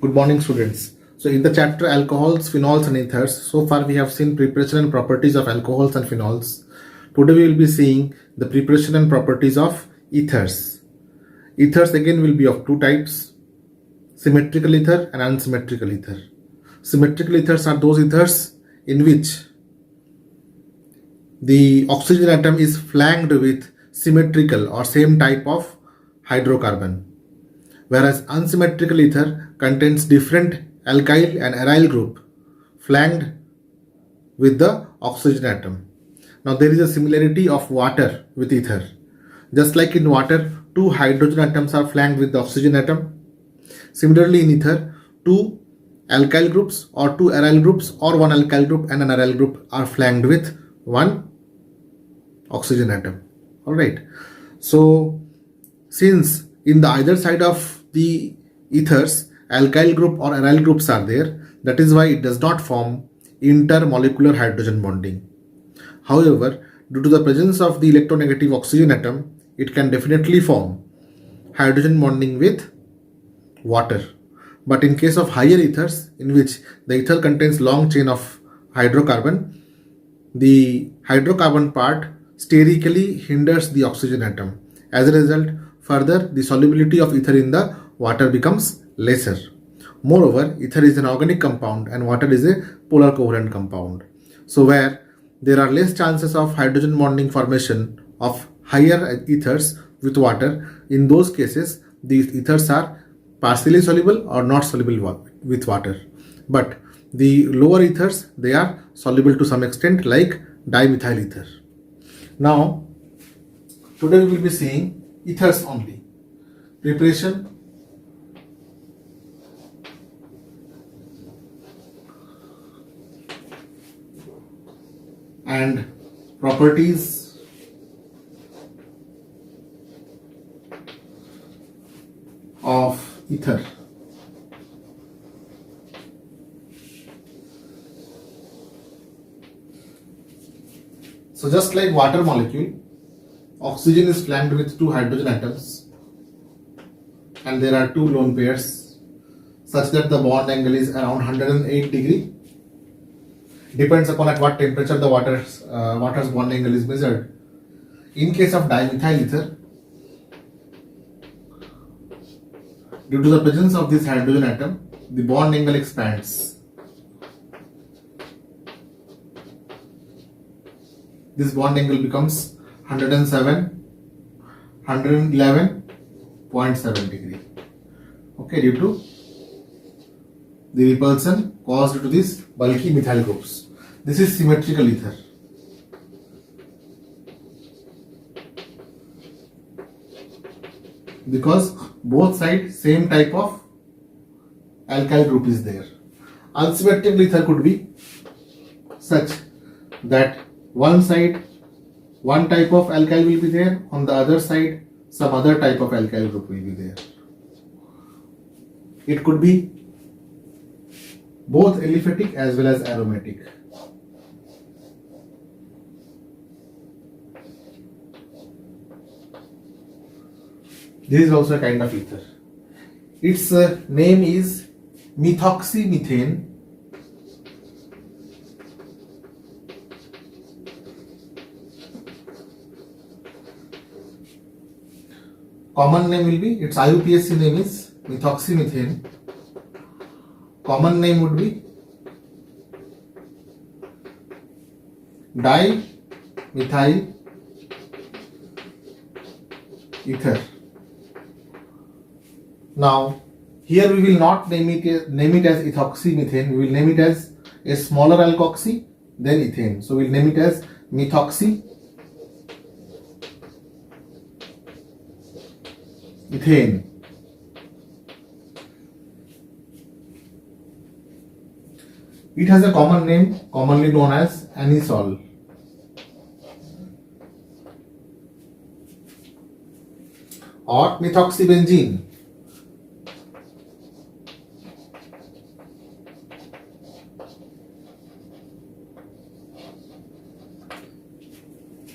Good morning, students. So, in the chapter alcohols, phenols, and ethers, so far we have seen preparation and properties of alcohols and phenols. Today we will be seeing the preparation and properties of ethers. Ethers again will be of two types: symmetrical ether and unsymmetrical ether. Symmetrical ethers are those ethers in which the oxygen atom is flanked with symmetrical or same type of hydrocarbon, whereas unsymmetrical ether contains different alkyl and aryl group flanked with the oxygen atom. Now there is a similarity of water with ether. Just like in water, two hydrogen atoms are flanked with the oxygen atom. Similarly in ether, two alkyl groups or two aryl groups or one alkyl group and an aryl group are flanked with one oxygen atom. Alright. So since in the either side of the ethers alkyl group or aryl groups are there, that is why it does not form intermolecular hydrogen bonding. However, due to the presence of the electronegative oxygen atom, it can definitely form hydrogen bonding with water. But in case of higher ethers, in which the ether contains long chain of hydrocarbon, the hydrocarbon part sterically hinders the oxygen atom. As a result, further the solubility of ether in the water becomes lesser. Moreover, ether is an organic compound and water is a polar covalent compound. So where there are less chances of hydrogen bonding formation of higher ethers with water, in those cases these ethers are partially soluble or not soluble with water. But the lower ethers, they are soluble to some extent, like dimethyl ether. Now today we will be seeing ethers only. Preparation, and properties of ether. So just like water molecule, oxygen is flanked with two hydrogen atoms and there are two lone pairs such that the bond angle is around 108 degree. Depends upon at what temperature the water's bond angle is measured. In case of dimethyl ether, due to the presence of this hydrogen atom, the bond angle expands. This bond angle becomes 111.7 degree. Okay, due to the repulsion caused due to these bulky methyl groups. This is symmetrical ether. Because both sides same type of alkyl group is there. Unsymmetrical ether could be such that one side one type of alkyl will be there, on the other side some other type of alkyl group will be there. It could be both aliphatic as well as aromatic. This is also a kind of ether. Its name is methoxymethane. Common name will be, its IUPAC name is methoxymethane. Common name would be dimethyl ether. Now here we will not name it as ethoxymethane, we will name it as a smaller alkoxy, then ethane. So we will name it as methoxy ethane. It has a common name commonly known as anisole. Or methoxybenzene.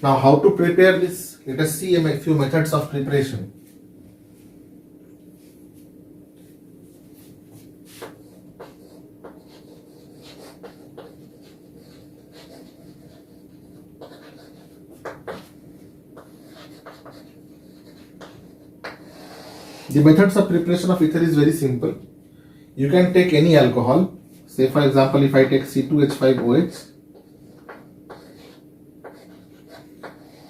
Now how to prepare this? Let us see a few methods of preparation. The methods of preparation of ether is very simple. You can take any alcohol. Say for example, if I take C2H5OH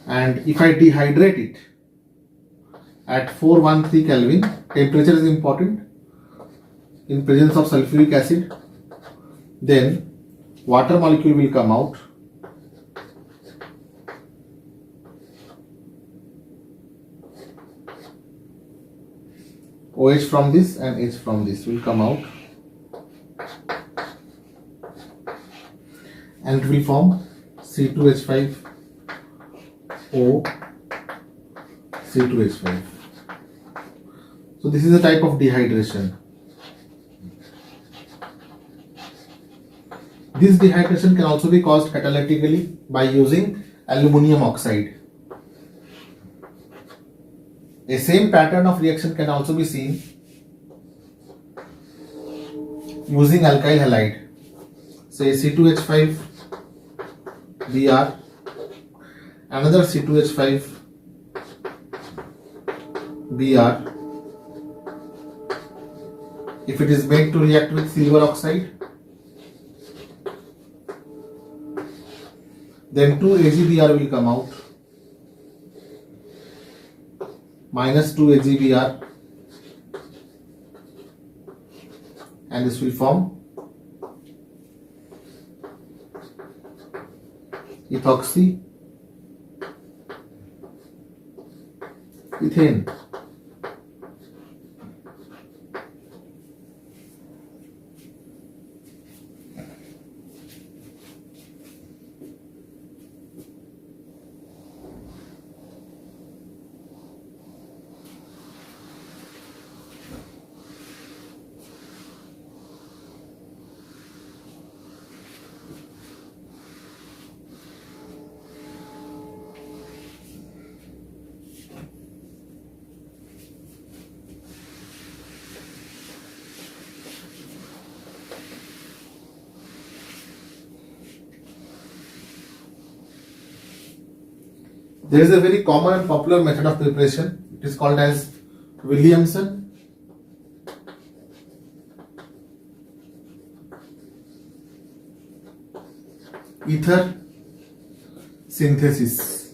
and if I dehydrate it at 413 Kelvin, temperature is important, in presence of sulfuric acid, then water molecule will come out. OH from this and H from this will come out, and it will form C2H5O C2H5. So this is a type of dehydration. This dehydration can also be caused catalytically by using aluminum oxide. A same pattern of reaction can also be seen using alkyl halide. Say C2H5Br, another C2H5Br. If it is made to react with silver oxide, then 2 AgBr will come out, minus 2 AgBr, and this will form ethoxy ethane. There is a very common and popular method of preparation. It is called as Williamson. Ether synthesis.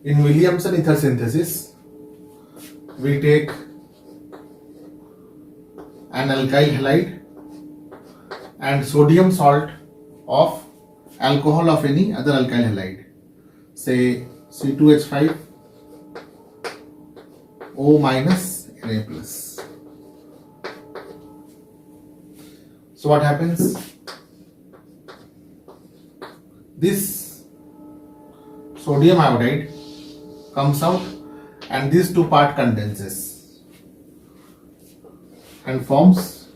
In Williamson ether synthesis, we take an alkyl halide and sodium salt of alcohol of any other alkyl halide, say C2H5O minus Na plus. So what happens? This sodium iodide comes out and these two part condenses and forms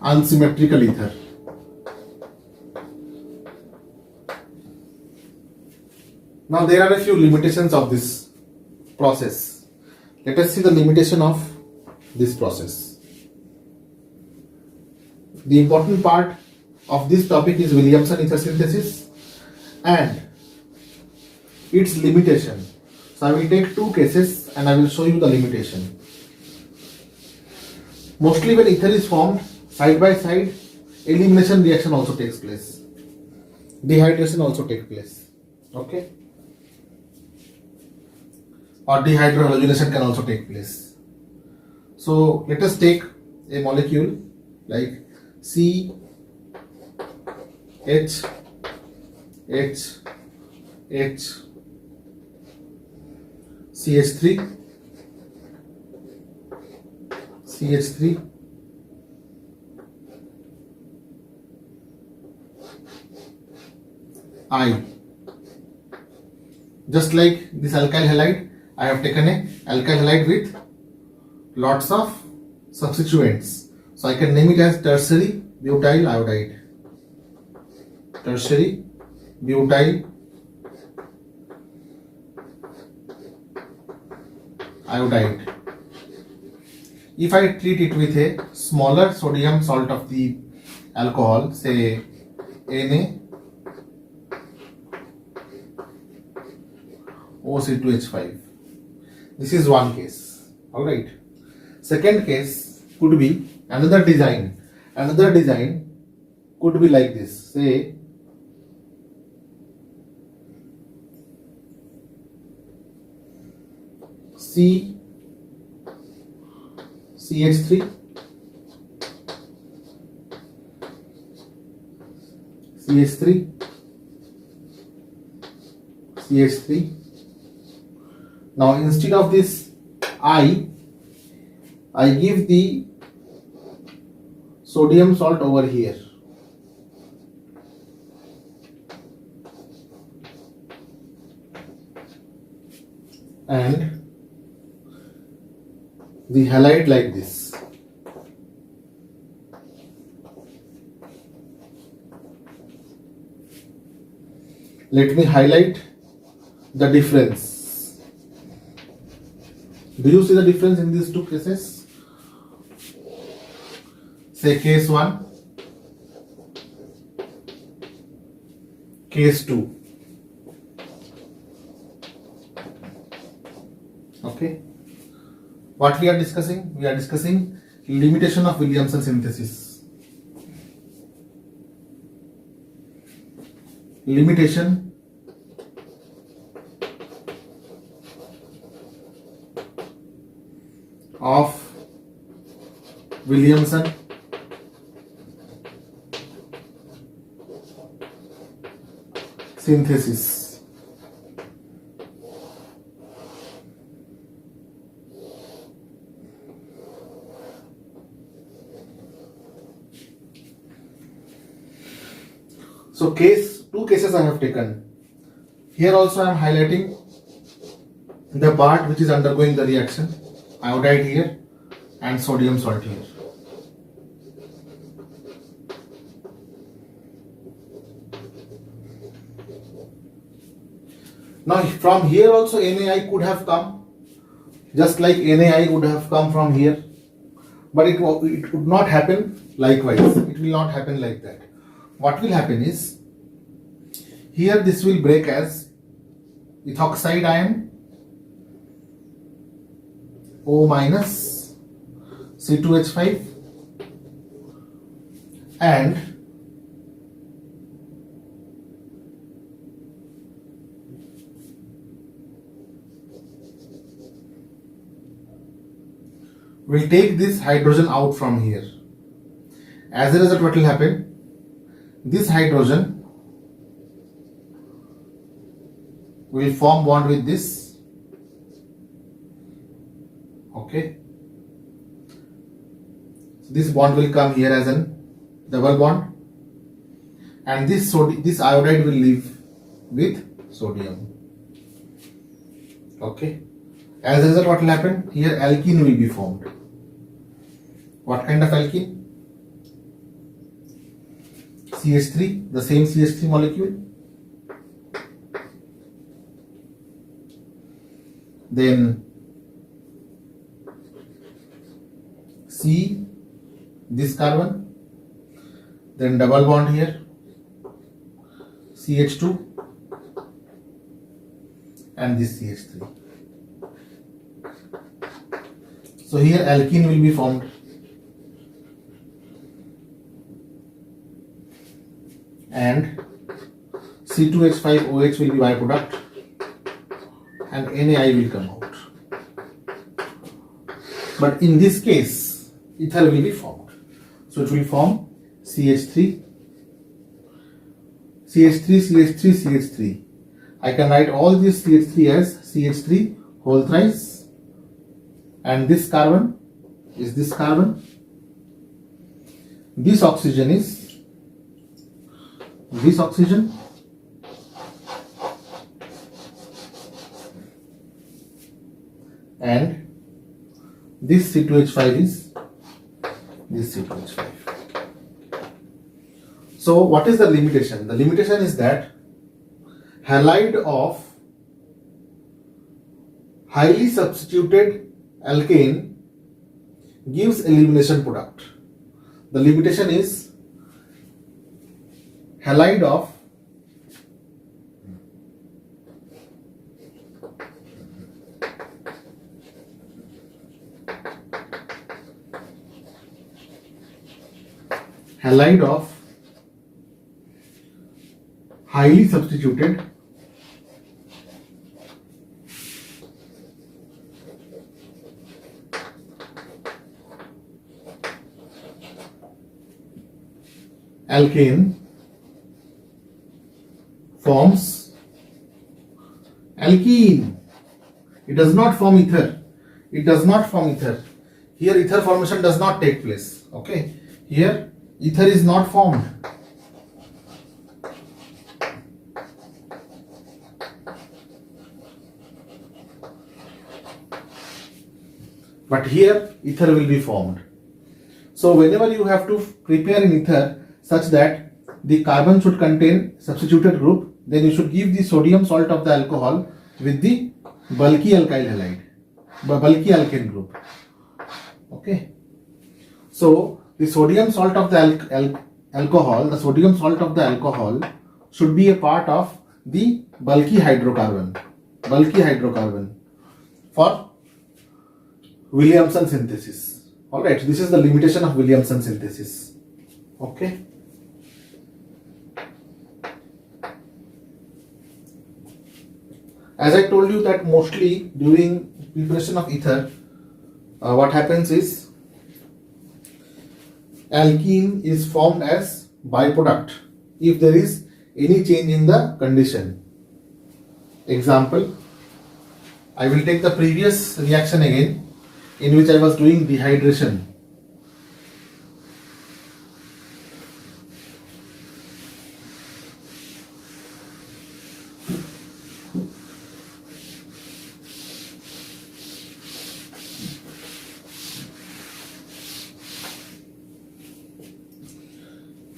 unsymmetrical ether. Now there are a few limitations of this process. Let us see the limitation of this process. The important part of this topic is Williamson ether synthesis and its limitation. So I will take two cases and I will show you the limitation. Mostly when ether is formed side by side, elimination reaction also takes place. Dehydration also takes place. Okay? Or dehydrohalogenation can also take place. So let us take a molecule like C H H H CH3 CH3 I. Just like this alkyl halide, I have taken a alkyl halide with lots of substituents. So I can name it as tertiary butyl iodide. Tertiary butyl iodide. If I treat it with a smaller sodium salt of the alcohol, say NaOC2H5. This is one case. Alright. Second case could be another design. Another design could be like this. Say CH3, CH3. Now instead of this I give the sodium salt over here. And the halide like this. Let me highlight the difference. Do you see the difference in these two cases? Say case 1, case 2. Okay. What we are discussing? We are discussing limitation of Williamson synthesis. Limitation of Williamson synthesis. So two cases I have taken. Here also I am highlighting the part which is undergoing the reaction, iodide here and sodium salt here. Now from here also NaI could have come, just like NaI would have come from here, but it would not happen likewise. It will not happen like that. What will happen is, here this will break as ethoxide ion O minus C2H5 and will take this hydrogen out from here. As a result, what will happen? This hydrogen will form bond with this. Okay. This bond will come here as a double bond, and this iodide will leave with sodium. Okay. As a result, what will happen? Here alkene will be formed. What kind of alkene? CH3, the same CH3 molecule. Then C, this carbon, then double bond here, CH2 and this CH3. So here alkene will be formed. And C2H5OH will be byproduct and NaI will come out. But in this case, ether will be formed. So it will form CH3, CH3, CH3, CH3. I can write all these CH3 as CH3 whole thrice, and this carbon is this carbon. This oxygen is this oxygen, and this C2H5 is this C2H5. So what is the limitation? The limitation is that halide of highly substituted alkane gives elimination product. The limitation is halide of highly substituted alkane forms alkene. It does not form ether. It does not form ether. Here ether formation does not take place. Okay. Here ether is not formed. But here ether will be formed. So whenever you have to prepare an ether such that the carbon should contain substituted group, then you should give the sodium salt of the alcohol with the bulky alkyl halide, bulky alkane group. Okay. So the sodium salt of the alcohol, the sodium salt of the alcohol should be a part of the bulky hydrocarbon for Williamson synthesis. Alright, this is the limitation of Williamson synthesis. Okay. As I told you that mostly during preparation of ether, what happens is alkene is formed as byproduct if there is any change in the condition. Example, I will take the previous reaction again in which I was doing dehydration.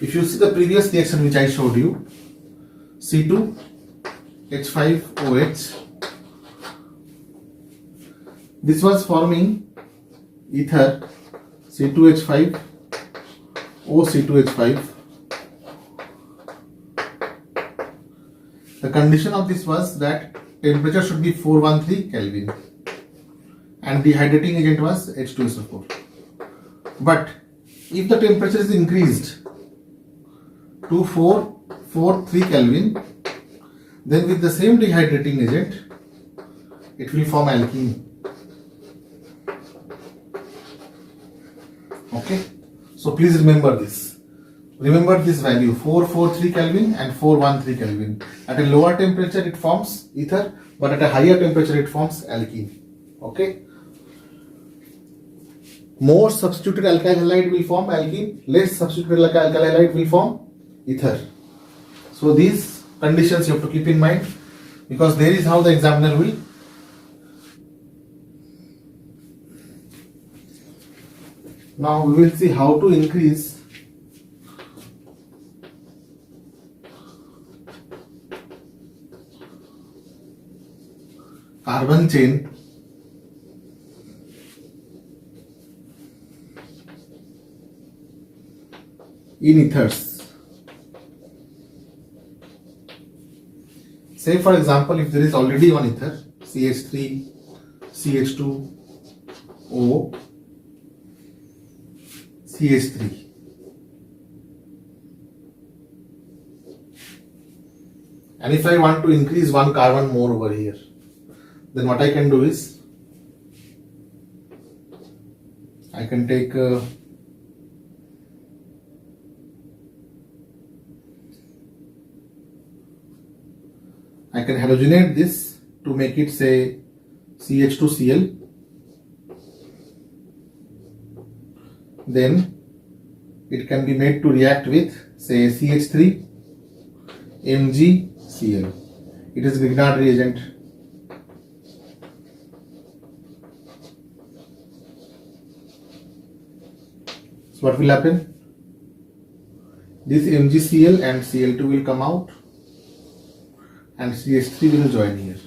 If you see the previous reaction which I showed you, C2H5OH, this was forming ether C2H5 OC2H5. The condition of this was that temperature should be 413 Kelvin and dehydrating agent was H2SO4. But if the temperature is increased to 443 Kelvin, then with the same dehydrating agent, it will form alkene. Okay, so please remember this. Remember this value 443 Kelvin and 413 Kelvin. At a lower temperature it forms ether, but at a higher temperature it forms alkene. Okay. More substituted alkyl halide will form alkene, less substituted alkyl halide will form ether. So these conditions you have to keep in mind, because there is how the examiner will now we will see how to increase carbon chain in ethers. Say for example, if there is already one ether, CH3, CH2O, CH3. And if I want to increase one carbon more over here, then what I can do is, I can take I can halogenate this to make it say CH2Cl. Then it can be made to react with say CH3 MgCl. It is Grignard reagent. So what will happen? This MgCl and Cl2 will come out and CH3 will join here.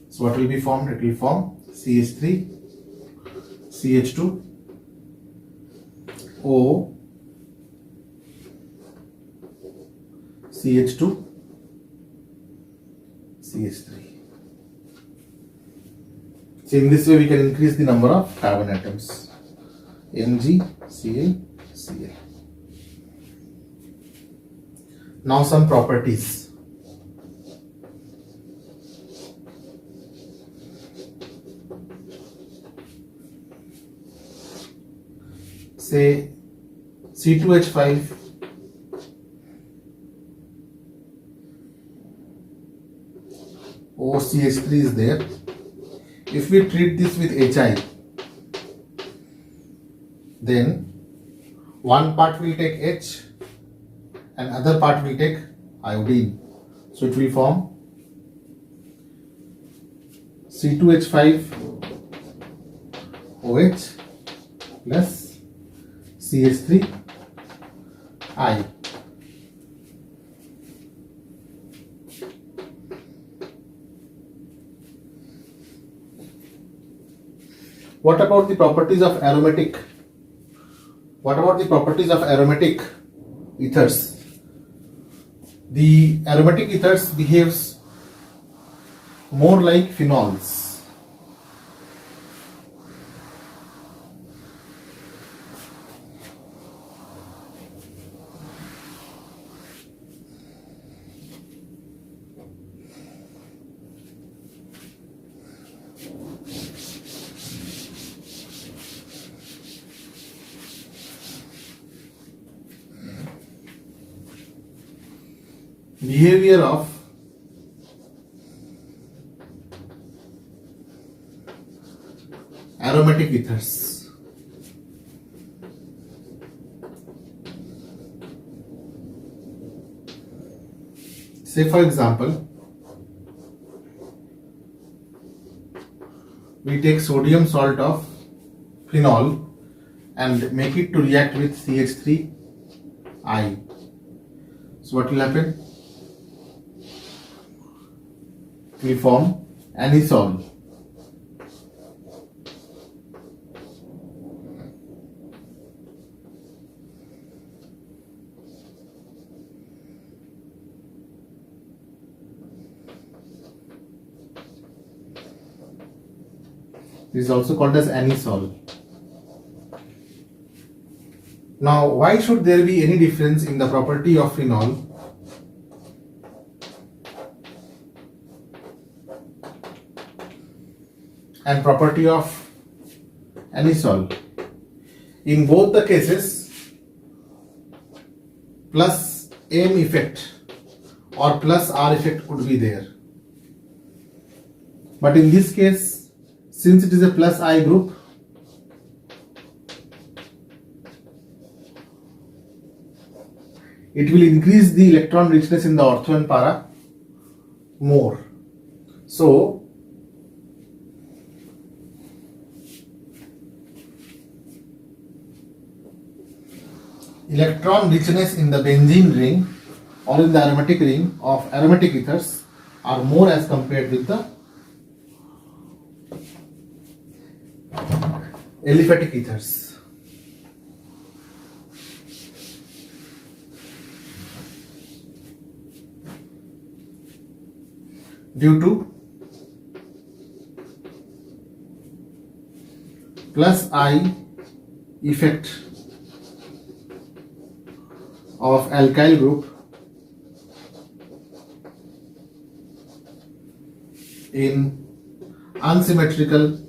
So what will be formed? It will form CH3, CH2, O, CH2, CH3. So in this way we can increase the number of carbon atoms. MgCl, Cl. Now some properties. Say C2H5 OCH3 is there. If we treat this with Hi, then one part will take H and other part will take iodine. So it will form C2H5 OH plus CH3 I. What about the properties of aromatic? What about the properties of aromatic ethers? The aromatic ethers behaves more like phenols. Behavior of aromatic ethers. Say for example, we take sodium salt of phenol and make it to react with CH3I. So what will happen? It will form anisole. This is also called as anisole. Now, why should there be any difference in the property of phenol and property of anisole? In both the cases, plus M effect or plus R effect could be there. But in this case, since it is a plus I group, it will increase the electron richness in the ortho and para more. So, electron richness in the benzene ring or in the aromatic ring of aromatic ethers are more as compared with the aliphatic ethers. Due to plus I effect of alkyl group in unsymmetrical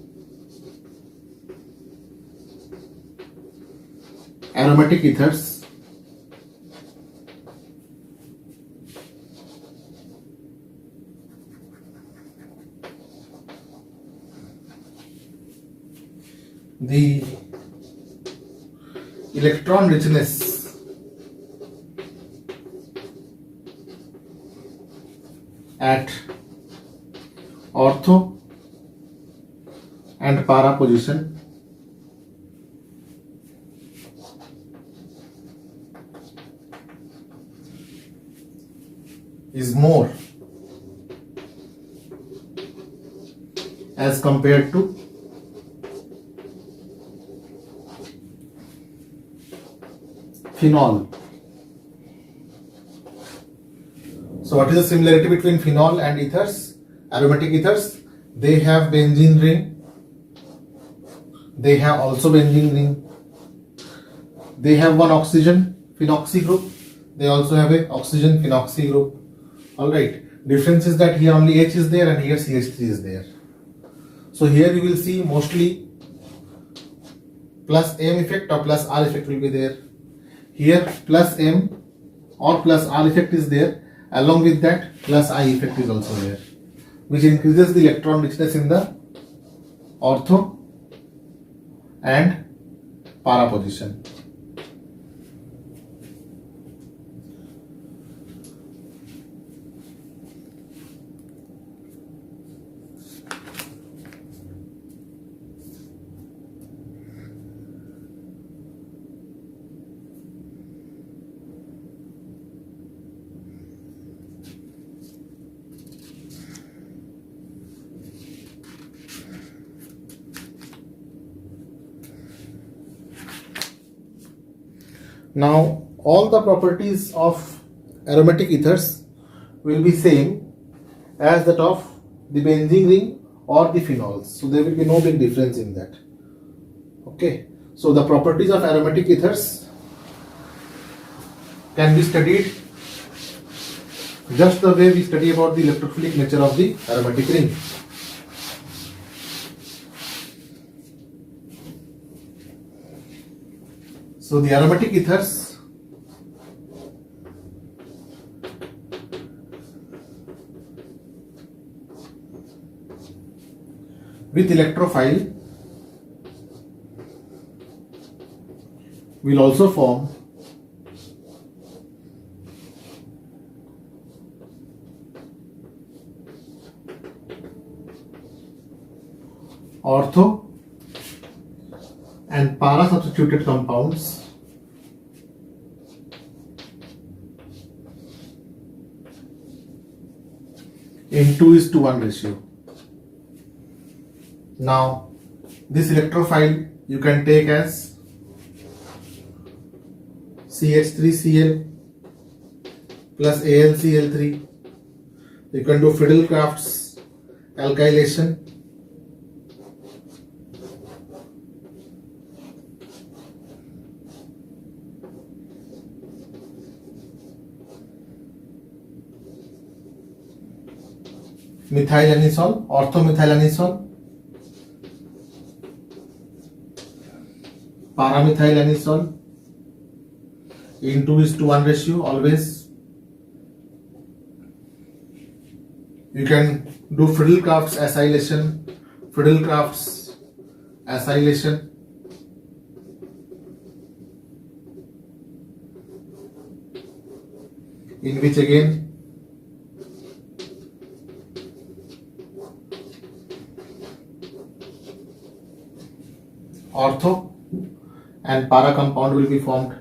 aromatic ethers, the electron richness at ortho and para position is more as compared to phenol. So what is the similarity between phenol and ethers, aromatic ethers? They have benzene ring. They have also benzene ring. They have one oxygen phenoxy group. They also have a oxygen phenoxy group. Alright. Difference is that here only H is there and here CH3 is there. So here you will see mostly plus M effect or plus R effect will be there. Here plus M or plus R effect is there. Along with that plus I effect is also there, which increases the electron richness in the ortho and para position. Now all the properties of aromatic ethers will be same as that of the benzene ring or the phenols. So there will be no big difference in that. Okay. So the properties of aromatic ethers can be studied just the way we study about the electrophilic nature of the aromatic ring. So the aromatic ethers with electrophile will also form ortho and para substituted compounds in 2:1 ratio. Now this electrophile you can take as CH3Cl plus AlCl3. You can do Friedel-Crafts alkylation. Methylanisole, orthomethylanisole, paramethylanisole in 2:1 ratio always. You can do Friedel-Crafts acylation, in which again ortho and para compound will be formed.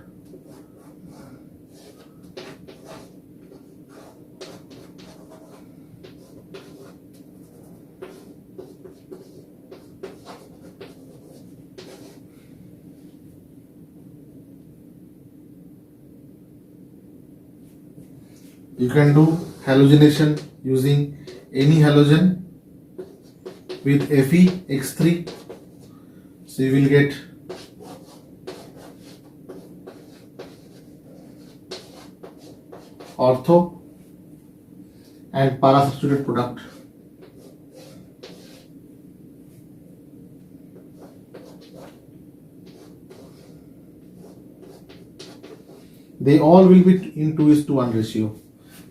You can do halogenation using any halogen with FeX3. So you will get ortho and para substituted product. They all will be in 2:1 ratio.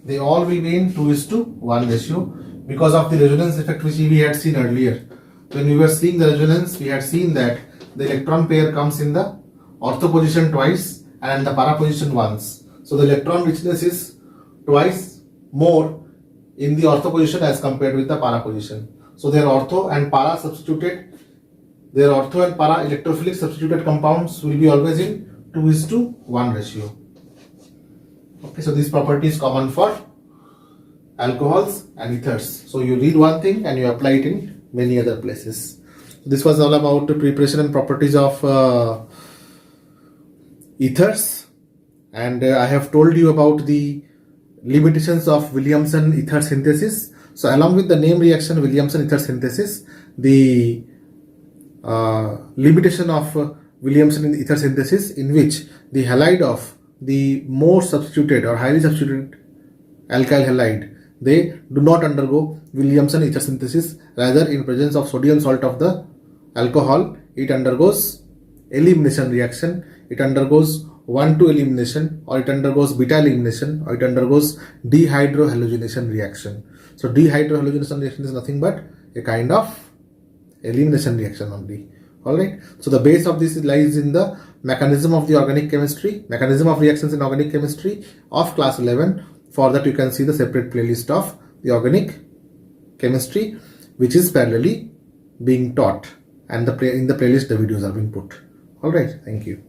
They all will be in 2:1 ratio because of the resonance effect which we had seen earlier. When we were seeing the resonance, we had seen that the electron pair comes in the ortho position twice and the para position once. So the electron richness is twice more in the ortho position as compared with the para position. So their ortho and para electrophilic substituted compounds will be always in 2:1 ratio. Okay, so this property is common for alcohols and ethers. So you read one thing and you apply it in many other places. This was all about the preparation and properties of ethers, and I have told you about the limitations of Williamson ether synthesis. So along with the name reaction Williamson ether synthesis, the limitation of Williamson ether synthesis, in which the halide of the more substituted or highly substituted alkyl halide, they do not undergo Williamson ether synthesis. Rather, in presence of sodium salt of the alcohol, it undergoes elimination reaction. It undergoes 1,2 elimination, or it undergoes beta elimination, or it undergoes dehydrohalogenation reaction. So dehydrohalogenation reaction is nothing but a kind of elimination reaction only. Alright, so the base of this lies in the mechanism of the organic chemistry, mechanism of reactions in organic chemistry of class 11. For that you can see the separate playlist of the organic chemistry, which is parallelly being taught, and in the playlist the videos are being put. Alright, thank you.